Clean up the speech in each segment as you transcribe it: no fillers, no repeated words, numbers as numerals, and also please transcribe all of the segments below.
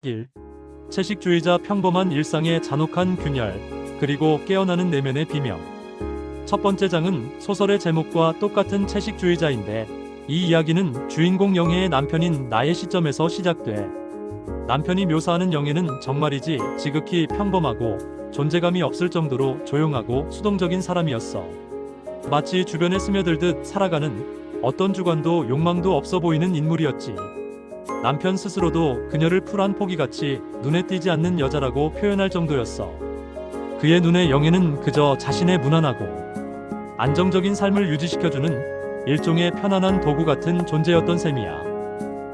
1. 채식주의자 평범한 일상의 잔혹한 균열, 그리고 깨어나는 내면의 비명. 첫 번째 장은 소설의 제목과 똑같은 채식주의자인데, 이 이야기는 주인공 영애의 남편인 나의 시점에서 시작돼. 남편이 묘사하는 영애는 정말이지 지극히 평범하고 존재감이 없을 정도로 조용하고 수동적인 사람이었어. 마치 주변에 스며들듯 살아가는, 어떤 주관도 욕망도 없어 보이는 인물이었지. 남편 스스로도 그녀를 풀한 포기같이 눈에 띄지 않는 여자라고 표현할 정도였어. 그의 눈에 영애는 그저 자신의 무난하고 안정적인 삶을 유지시켜주는 일종의 편안한 도구 같은 존재였던 셈이야.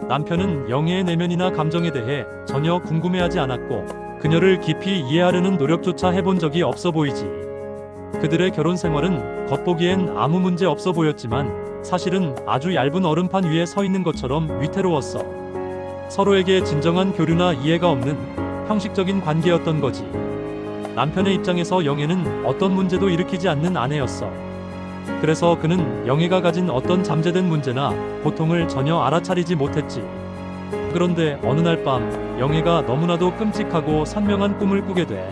남편은 영애의 내면이나 감정에 대해 전혀 궁금해하지 않았고, 그녀를 깊이 이해하려는 노력조차 해본 적이 없어 보이지. 그들의 결혼 생활은 겉보기엔 아무 문제 없어 보였지만, 사실은 아주 얇은 얼음판 위에 서 있는 것처럼 위태로웠어. 서로에게 진정한 교류나 이해가 없는 형식적인 관계였던 거지. 남편의 입장에서 영애는 어떤 문제도 일으키지 않는 아내였어. 그래서 그는 영애가 가진 어떤 잠재된 문제나 고통을 전혀 알아차리지 못했지. 그런데 어느 날 밤, 영애가 너무나도 끔찍하고 선명한 꿈을 꾸게 돼.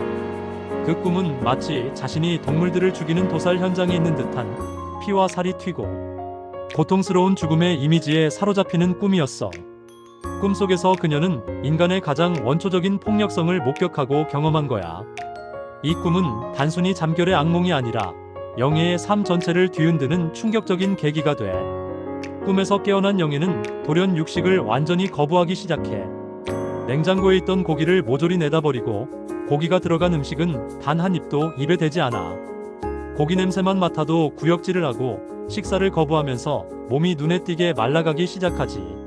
그 꿈은 마치 자신이 동물들을 죽이는 도살 현장에 있는 듯한 피와 살이 튀고 고통스러운 죽음의 이미지에 사로잡히는 꿈이었어. 꿈속에서 그녀는 인간의 가장 원초적인 폭력성을 목격하고 경험한 거야. 이 꿈은 단순히 잠결의 악몽이 아니라 영애의 삶 전체를 뒤흔드는 충격적인 계기가 돼. 꿈에서 깨어난 영애는 돌연 육식을 완전히 거부하기 시작해. 냉장고에 있던 고기를 모조리 내다버리고, 고기가 들어간 음식은 단 한 입도 입에 대지 않아. 고기 냄새만 맡아도 구역질을 하고 식사를 거부하면서 몸이 눈에 띄게 말라가기 시작하지.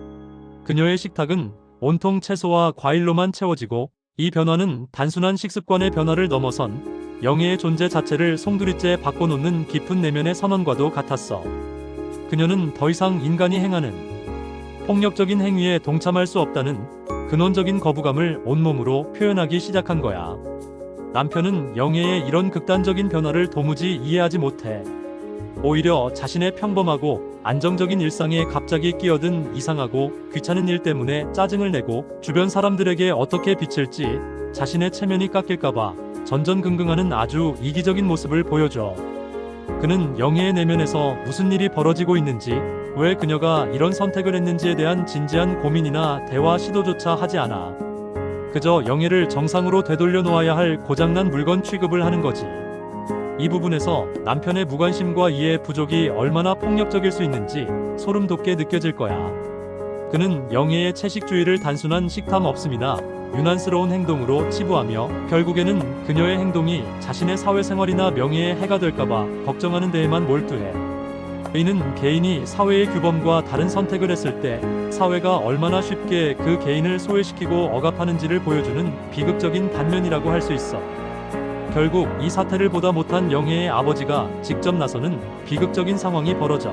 그녀의 식탁은 온통 채소와 과일로만 채워지고, 이 변화는 단순한 식습관의 변화를 넘어선 영애의 존재 자체를 송두리째 바꿔놓는 깊은 내면의 선언과도 같았어. 그녀는 더 이상 인간이 행하는 폭력적인 행위에 동참할 수 없다는 근원적인 거부감을 온몸으로 표현하기 시작한 거야. 남편은 영애의 이런 극단적인 변화를 도무지 이해하지 못해. 오히려 자신의 평범하고 안정적인 일상에 갑자기 끼어든 이상하고 귀찮은 일 때문에 짜증을 내고, 주변 사람들에게 어떻게 비칠지 자신의 체면이 깎일까봐 전전긍긍하는 아주 이기적인 모습을 보여줘. 그는 영애의 내면에서 무슨 일이 벌어지고 있는지, 왜 그녀가 이런 선택을 했는지에 대한 진지한 고민이나 대화 시도조차 하지 않아. 그저 영애를 정상으로 되돌려 놓아야 할 고장난 물건 취급을 하는 거지. 이 부분에서 남편의 무관심과 이해 부족이 얼마나 폭력적일 수 있는지 소름 돋게 느껴질 거야. 그는 영애의 채식주의를 단순한 식탐 없음이나 유난스러운 행동으로 치부하며, 결국에는 그녀의 행동이 자신의 사회생활이나 명예에 해가 될까봐 걱정하는 데에만 몰두해. 이는 개인이 사회의 규범과 다른 선택을 했을 때 사회가 얼마나 쉽게 그 개인을 소외시키고 억압하는지를 보여주는 비극적인 단면이라고 할 수 있어. 결국 이 사태를 보다 못한 영애의 아버지가 직접 나서는 비극적인 상황이 벌어져.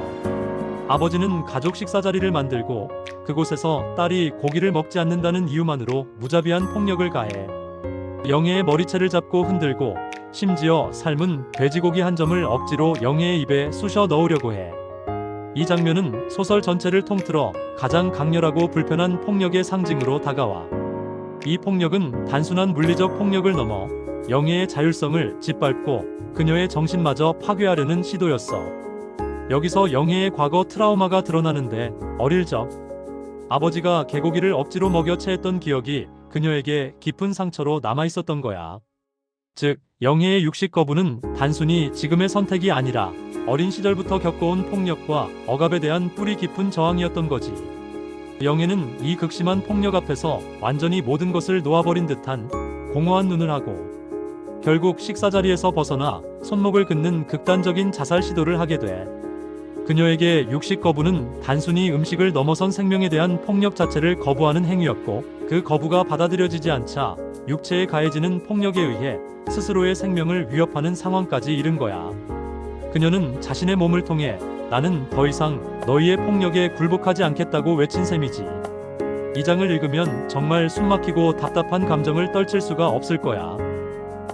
아버지는 가족 식사 자리를 만들고, 그곳에서 딸이 고기를 먹지 않는다는 이유만으로 무자비한 폭력을 가해. 영애의 머리채를 잡고 흔들고, 심지어 삶은 돼지고기 한 점을 억지로 영애의 입에 쑤셔 넣으려고 해. 이 장면은 소설 전체를 통틀어 가장 강렬하고 불편한 폭력의 상징으로 다가와. 이 폭력은 단순한 물리적 폭력을 넘어 영애의 자율성을 짓밟고 그녀의 정신마저 파괴하려는 시도였어. 여기서 영애의 과거 트라우마가 드러나는데, 어릴 적 아버지가 개고기를 억지로 먹여 체했던 기억이 그녀에게 깊은 상처로 남아있었던 거야. 즉, 영애의 육식 거부는 단순히 지금의 선택이 아니라 어린 시절부터 겪어온 폭력과 억압에 대한 뿌리 깊은 저항이었던 거지. 영애는 이 극심한 폭력 앞에서 완전히 모든 것을 놓아버린 듯한 공허한 눈을 하고, 결국 식사 자리에서 벗어나 손목을 긋는 극단적인 자살 시도를 하게 돼. 그녀에게 육식 거부는 단순히 음식을 넘어선 생명에 대한 폭력 자체를 거부하는 행위였고, 그 거부가 받아들여지지 않자 육체에 가해지는 폭력에 의해 스스로의 생명을 위협하는 상황까지 이른 거야. 그녀는 자신의 몸을 통해 나는 더 이상 너희의 폭력에 굴복하지 않겠다고 외친 셈이지. 이 장을 읽으면 정말 숨막히고 답답한 감정을 떨칠 수가 없을 거야.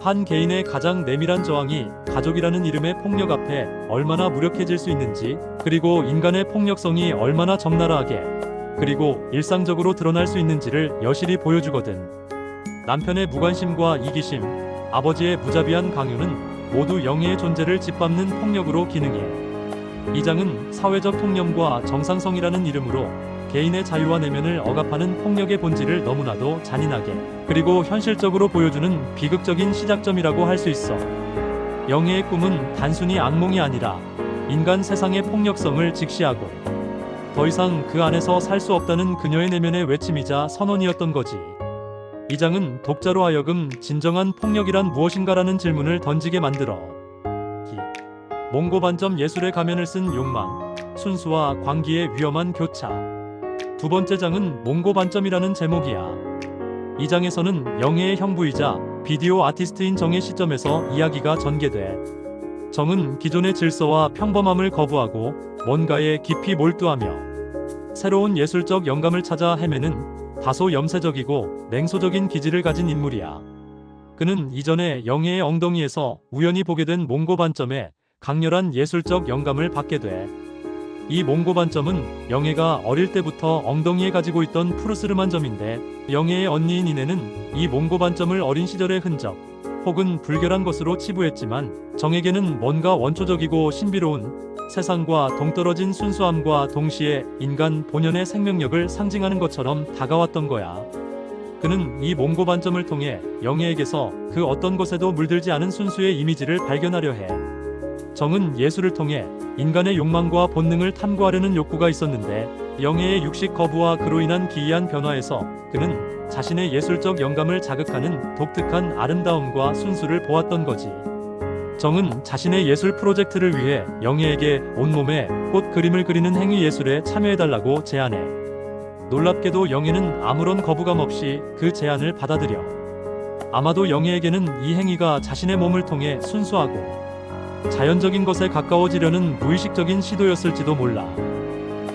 한 개인의 가장 내밀한 저항이 가족이라는 이름의 폭력 앞에 얼마나 무력해질 수 있는지, 그리고 인간의 폭력성이 얼마나 적나라하게 그리고 일상적으로 드러날 수 있는지를 여실히 보여주거든. 남편의 무관심과 이기심, 아버지의 무자비한 강요는 모두 영예의 존재를 짓밟는 폭력으로 기능해. 이 장은 사회적 통념과 정상성이라는 이름으로 개인의 자유와 내면을 억압하는 폭력의 본질을 너무나도 잔인하게 그리고 현실적으로 보여주는 비극적인 시작점이라고 할 수 있어. 영예의 꿈은 단순히 악몽이 아니라 인간 세상의 폭력성을 직시하고 더 이상 그 안에서 살 수 없다는 그녀의 내면의 외침이자 선언이었던 거지. 이 장은 독자로 하여금 진정한 폭력이란 무엇인가라는 질문을 던지게 만들어. 몽고반점 예술의 가면을 쓴 욕망, 순수와 광기의 위험한 교차. 두 번째 장은 몽고반점이라는 제목이야. 이 장에서는 영예의 형부이자 비디오 아티스트인 정의 시점에서 이야기가 전개돼. 정은 기존의 질서와 평범함을 거부하고 뭔가에 깊이 몰두하며 새로운 예술적 영감을 찾아 헤매는 다소 염세적이고 냉소적인 기질을 가진 인물이야. 그는 이전에 영예의 엉덩이에서 우연히 보게 된 몽고반점에 강렬한 예술적 영감을 받게 돼. 이 몽고반점은 영예가 어릴 때부터 엉덩이에 가지고 있던 푸르스름한 점인데 영예의 언니인 이내는 이 몽고반점을 어린 시절의 흔적 혹은 불결한 것으로 치부했지만 정에게는 뭔가 원초적이고 신비로운 세상과 동떨어진 순수함과 동시에 인간 본연의 생명력을 상징하는 것처럼 다가왔던 거야. 그는 이 몽고반점을 통해 영예에게서 그 어떤 것에도 물들지 않은 순수의 이미지를 발견하려 해. 정은 예술을 통해 인간의 욕망과 본능을 탐구하려는 욕구가 있었는데 영예의 육식 거부와 그로 인한 기이한 변화에서 그는 자신의 예술적 영감을 자극하는 독특한 아름다움과 순수를 보았던 거지. 정은 자신의 예술 프로젝트를 위해 영예에게 온몸에 꽃 그림을 그리는 행위 예술에 참여해달라고 제안해. 놀랍게도 영예는 아무런 거부감 없이 그 제안을 받아들여. 아마도 영예에게는 이 행위가 자신의 몸을 통해 순수하고 자연적인 것에 가까워지려는 무의식적인 시도였을지도 몰라.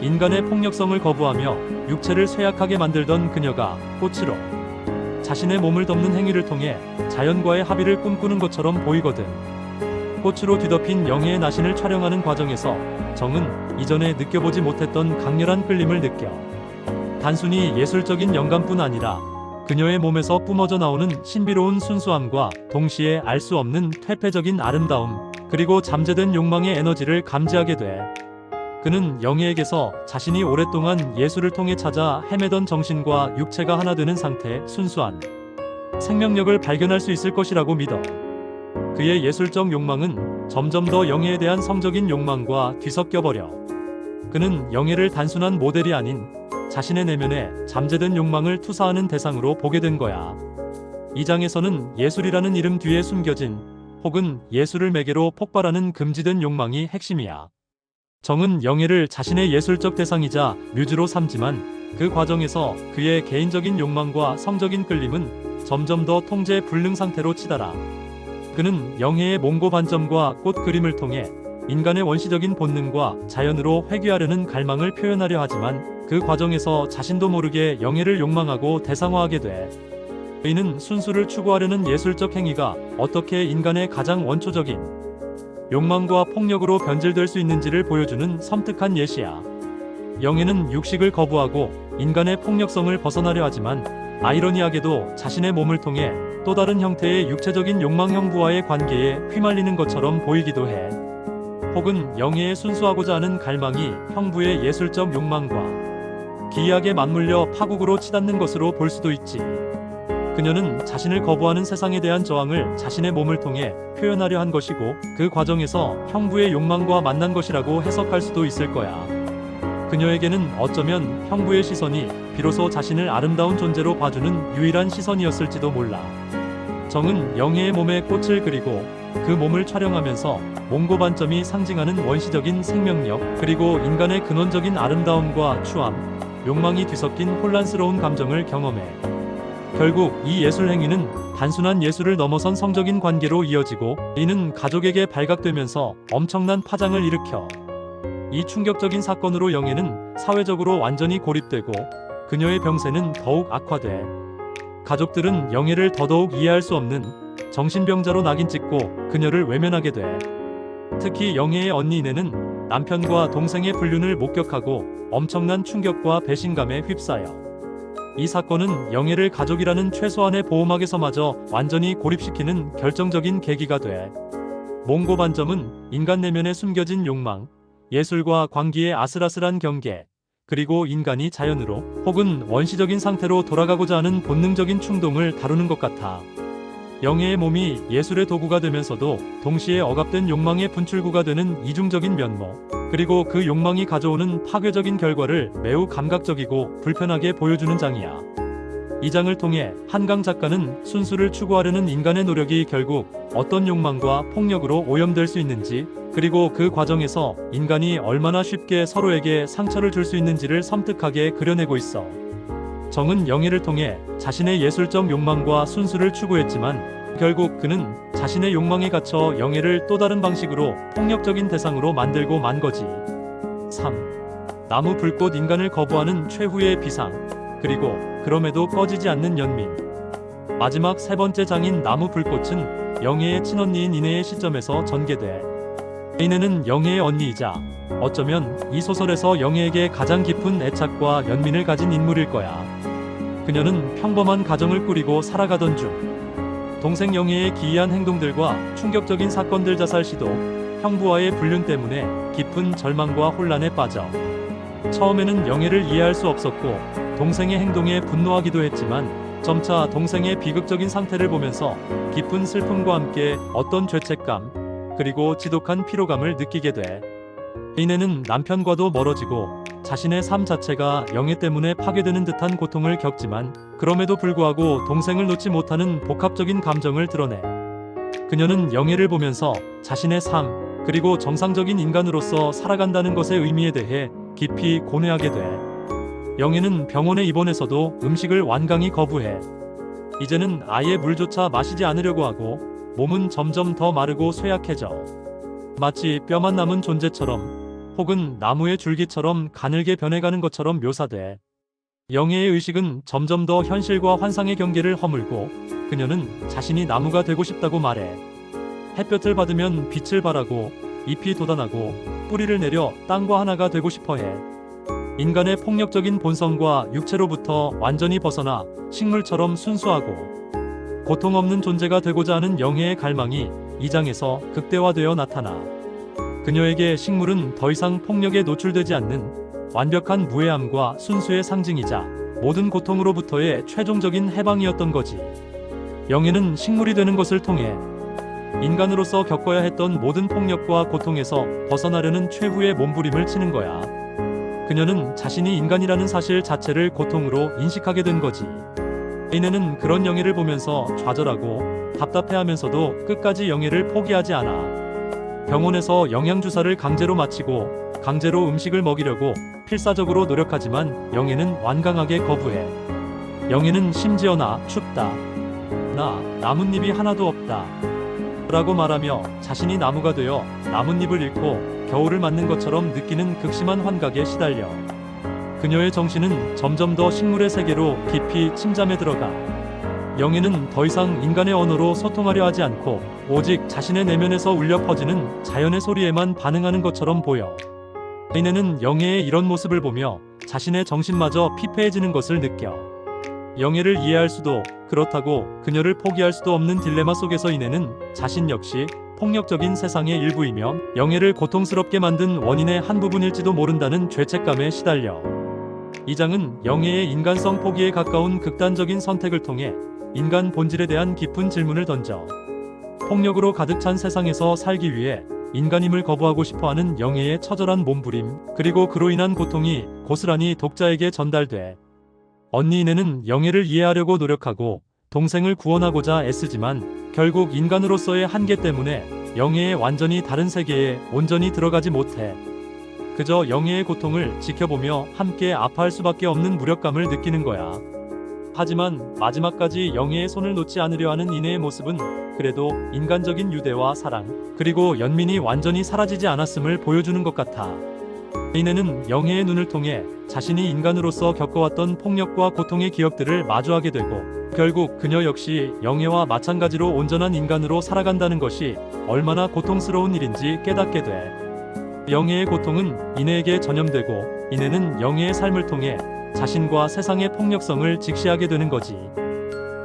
인간의 폭력성을 거부하며 육체를 쇠약하게 만들던 그녀가 꽃으로 자신의 몸을 덮는 행위를 통해 자연과의 합의를 꿈꾸는 것처럼 보이거든. 꽃으로 뒤덮인 영예의 나신을 촬영하는 과정에서 정은 이전에 느껴보지 못했던 강렬한 끌림을 느껴. 단순히 예술적인 영감뿐 아니라 그녀의 몸에서 뿜어져 나오는 신비로운 순수함과 동시에 알 수 없는 퇴폐적인 아름다움, 그리고 잠재된 욕망의 에너지를 감지하게 돼. 그는 영예에게서 자신이 오랫동안 예술을 통해 찾아 헤매던 정신과 육체가 하나 되는 상태의 순수한 생명력을 발견할 수 있을 것이라고 믿어. 그의 예술적 욕망은 점점 더 영예에 대한 성적인 욕망과 뒤섞여 버려. 그는 영예를 단순한 모델이 아닌 자신의 내면에 잠재된 욕망을 투사하는 대상으로 보게 된 거야. 이 장에서는 예술이라는 이름 뒤에 숨겨진 혹은 예술을 매개로 폭발하는 금지된 욕망이 핵심이야. 정은 영예를 자신의 예술적 대상이자 뮤즈로 삼지만 그 과정에서 그의 개인적인 욕망과 성적인 끌림은 점점 더 통제 불능 상태로 치달아. 그는 영예의 몽고반점과 꽃 그림을 통해 인간의 원시적인 본능과 자연으로 회귀하려는 갈망을 표현하려 하지만 그 과정에서 자신도 모르게 영예를 욕망하고 대상화하게 돼. 이는 순수를 추구하려는 예술적 행위가 어떻게 인간의 가장 원초적인 욕망과 폭력으로 변질될 수 있는지를 보여주는 섬뜩한 예시야. 영예는 육식을 거부하고 인간의 폭력성을 벗어나려 하지만 아이러니하게도 자신의 몸을 통해 또 다른 형태의 육체적인 욕망 형부와의 관계에 휘말리는 것처럼 보이기도 해. 혹은 영예의 순수하고자 하는 갈망이 형부의 예술적 욕망과 기이하게 맞물려 파국으로 치닫는 것으로 볼 수도 있지. 그녀는 자신을 거부하는 세상에 대한 저항을 자신의 몸을 통해 표현하려 한 것이고 그 과정에서 형부의 욕망과 만난 것이라고 해석할 수도 있을 거야. 그녀에게는 어쩌면 형부의 시선이 비로소 자신을 아름다운 존재로 봐주는 유일한 시선이었을지도 몰라. 정은 영예의 몸에 꽃을 그리고 그 몸을 촬영하면서 몽고반점이 상징하는 원시적인 생명력 그리고 인간의 근원적인 아름다움과 추함, 욕망이 뒤섞인 혼란스러운 감정을 경험해. 결국 이 예술 행위는 단순한 예술을 넘어선 성적인 관계로 이어지고 이는 가족에게 발각되면서 엄청난 파장을 일으켜. 이 충격적인 사건으로 영예는 사회적으로 완전히 고립되고 그녀의 병세는 더욱 악화돼. 가족들은 영예를 더더욱 이해할 수 없는 정신병자로 낙인 찍고 그녀를 외면하게 돼. 특히 영예의 언니 이내는 남편과 동생의 불륜을 목격하고 엄청난 충격과 배신감에 휩싸여 이 사건은 영예를 가족이라는 최소한의 보호막에서마저 완전히 고립시키는 결정적인 계기가 돼. 몽고 반점은 인간 내면에 숨겨진 욕망, 예술과 광기의 아슬아슬한 경계, 그리고 인간이 자연으로 혹은 원시적인 상태로 돌아가고자 하는 본능적인 충동을 다루는 것 같아. 영예의 몸이 예술의 도구가 되면서도 동시에 억압된 욕망의 분출구가 되는 이중적인 면모, 그리고 그 욕망이 가져오는 파괴적인 결과를 매우 감각적이고 불편하게 보여주는 장이야. 이 장을 통해 한강 작가는 순수를 추구하려는 인간의 노력이 결국 어떤 욕망과 폭력으로 오염될 수 있는지, 그리고 그 과정에서 인간이 얼마나 쉽게 서로에게 상처를 줄 수 있는지를 섬뜩하게 그려내고 있어. 정은 영예를 통해 자신의 예술적 욕망과 순수를 추구했지만 결국 그는 자신의 욕망에 갇혀 영예를 또 다른 방식으로 폭력적인 대상으로 만들고 만 거지. 3. 나무 불꽃 인간을 거부하는 최후의 비상, 그리고 그럼에도 꺼지지 않는 연민. 마지막 세 번째 장인 나무 불꽃은 영예의 친언니인 이내의 시점에서 전개돼. 이내는 영예의 언니이자 어쩌면 이 소설에서 영예에게 가장 깊은 애착과 연민을 가진 인물일 거야. 그녀는 평범한 가정을 꾸리고 살아가던 중 동생 영예의 기이한 행동들과 충격적인 사건들, 자살 시도, 형부와의 불륜 때문에 깊은 절망과 혼란에 빠져 처음에는 영예를 이해할 수 없었고 동생의 행동에 분노하기도 했지만 점차 동생의 비극적인 상태를 보면서 깊은 슬픔과 함께 어떤 죄책감, 그리고 지독한 피로감을 느끼게 돼. 이내는 남편과도 멀어지고 자신의 삶 자체가 영예 때문에 파괴되는 듯한 고통을 겪지만 그럼에도 불구하고 동생을 놓지 못하는 복합적인 감정을 드러내. 그녀는 영예를 보면서 자신의 삶, 그리고 정상적인 인간으로서 살아간다는 것의 의미에 대해 깊이 고뇌하게 돼. 영예는 병원에 입원해서도 음식을 완강히 거부해. 이제는 아예 물조차 마시지 않으려고 하고 몸은 점점 더 마르고 쇠약해져. 마치 뼈만 남은 존재처럼, 혹은 나무의 줄기처럼 가늘게 변해가는 것처럼 묘사돼. 영예의 의식은 점점 더 현실과 환상의 경계를 허물고 그녀는 자신이 나무가 되고 싶다고 말해. 햇볕을 받으면 빛을 발하고 잎이 돋아나고 뿌리를 내려 땅과 하나가 되고 싶어해. 인간의 폭력적인 본성과 육체로부터 완전히 벗어나 식물처럼 순수하고 고통 없는 존재가 되고자 하는 영예의 갈망이 이 장에서 극대화되어 나타나. 그녀에게 식물은 더 이상 폭력에 노출되지 않는 완벽한 무해함과 순수의 상징이자 모든 고통으로부터의 최종적인 해방이었던 거지. 영예는 식물이 되는 것을 통해 인간으로서 겪어야 했던 모든 폭력과 고통에서 벗어나려는 최후의 몸부림을 치는 거야. 그녀는 자신이 인간이라는 사실 자체를 고통으로 인식하게 된 거지. 이내는 그런 영예를 보면서 좌절하고 답답해하면서도 끝까지 영예를 포기하지 않아. 병원에서 영양주사를 강제로 맞히고 강제로 음식을 먹이려고 필사적으로 노력하지만 영예는 완강하게 거부해. 영예는 심지어 나 춥다, 나 나뭇잎이 하나도 없다 라고 말하며 자신이 나무가 되어 나뭇잎을 잃고 겨울을 맞는 것처럼 느끼는 극심한 환각에 시달려. 그녀의 정신은 점점 더 식물의 세계로 깊이 침잠에 들어가. 영예는 더 이상 인간의 언어로 소통하려 하지 않고 오직 자신의 내면에서 울려 퍼지는 자연의 소리에만 반응하는 것처럼 보여. 이내는 영예의 이런 모습을 보며 자신의 정신마저 피폐해지는 것을 느껴. 영예를 이해할 수도, 그렇다고 그녀를 포기할 수도 없는 딜레마 속에서 이내는 자신 역시 폭력적인 세상의 일부이며 영예를 고통스럽게 만든 원인의 한 부분일지도 모른다는 죄책감에 시달려. 이 장은 영예의 인간성 포기에 가까운 극단적인 선택을 통해 인간 본질에 대한 깊은 질문을 던져. 폭력으로 가득 찬 세상에서 살기 위해 인간임을 거부하고 싶어하는 영예의 처절한 몸부림, 그리고 그로 인한 고통이 고스란히 독자에게 전달돼. 언니 이내는 영예를 이해하려고 노력하고 동생을 구원하고자 애쓰지만 결국 인간으로서의 한계 때문에 영예의 완전히 다른 세계에 온전히 들어가지 못해. 그저 영예의 고통을 지켜보며 함께 아파할 수밖에 없는 무력감을 느끼는 거야. 하지만 마지막까지 영예의 손을 놓지 않으려 하는 이내의 모습은 그래도 인간적인 유대와 사랑, 그리고 연민이 완전히 사라지지 않았음을 보여주는 것 같아. 이내는 영예의 눈을 통해 자신이 인간으로서 겪어왔던 폭력과 고통의 기억들을 마주하게 되고 결국 그녀 역시 영예와 마찬가지로 온전한 인간으로 살아간다는 것이 얼마나 고통스러운 일인지 깨닫게 돼. 영예의 고통은 인애에게 전염되고 인애는 영예의 삶을 통해 자신과 세상의 폭력성을 직시하게 되는 거지.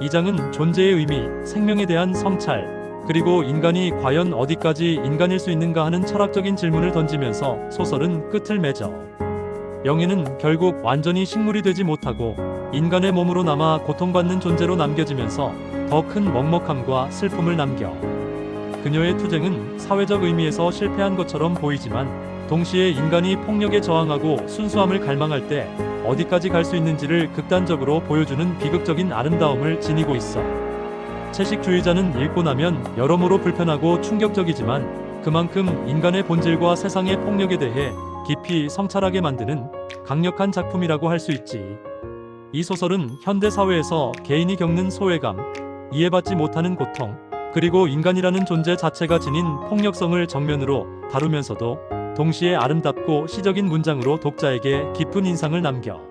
이 장은 존재의 의미, 생명에 대한 성찰, 그리고 인간이 과연 어디까지 인간일 수 있는가 하는 철학적인 질문을 던지면서 소설은 끝을 맺어. 영예는 결국 완전히 식물이 되지 못하고 인간의 몸으로 남아 고통받는 존재로 남겨지면서 더 큰 먹먹함과 슬픔을 남겨. 그녀의 투쟁은 사회적 의미에서 실패한 것처럼 보이지만 동시에 인간이 폭력에 저항하고 순수함을 갈망할 때 어디까지 갈 수 있는지를 극단적으로 보여주는 비극적인 아름다움을 지니고 있어. 채식주의자는 읽고 나면 여러모로 불편하고 충격적이지만 그만큼 인간의 본질과 세상의 폭력에 대해 깊이 성찰하게 만드는 강력한 작품이라고 할 수 있지. 이 소설은 현대 사회에서 개인이 겪는 소외감, 이해받지 못하는 고통, 그리고 인간이라는 존재 자체가 지닌 폭력성을 정면으로 다루면서도 동시에 아름답고 시적인 문장으로 독자에게 깊은 인상을 남겨.